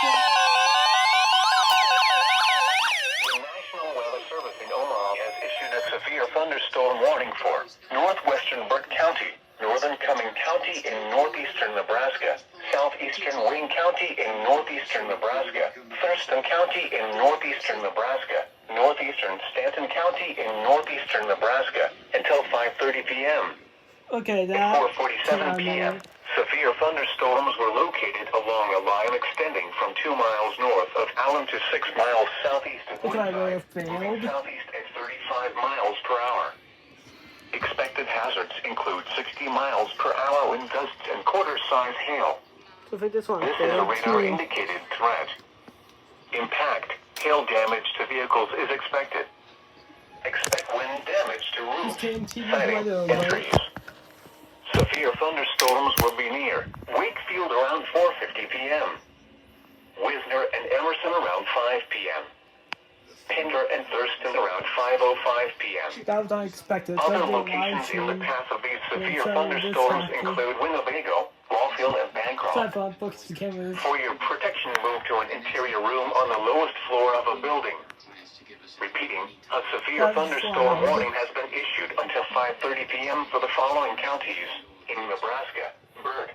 National Weather Service in Omaha has issued a severe thunderstorm warning for northwestern Burt County, northern Cumming County in northeastern Nebraska, southeastern Wayne County in northeastern Nebraska, Thurston County in northeastern Nebraska, northeastern Stanton County in northeastern Nebraska until 5:30 p.m. Okay, that. At 4:47 p.m., severe thunderstorms were located along a line extending from 2 miles north of Allen to 6 miles southeast of Woodside, moving southeast at 35 miles per hour. Expected hazards include 60 miles per hour wind gusts and quarter-size hail. So if I just want This is a radar-indicated threat. Impact, hail damage to vehicles is expected. Expect wind damage to roofs, siding, and trees. Severe thunderstorms will be near Wakefield around 4:50 p.m. Wisner and Emerson around 5 p.m. Pender and Thurston around 5:05 p.m. That was unexpected. Other locations in the path of these severe thunderstorms include Winnebago, Wallfield, and Bancroft. For your protection, move to an interior room on the lowest floor of a building. Repeating, a severe thunderstorm warning has been issued until 5:30 p.m. for the following counties in Nebraska: Burt,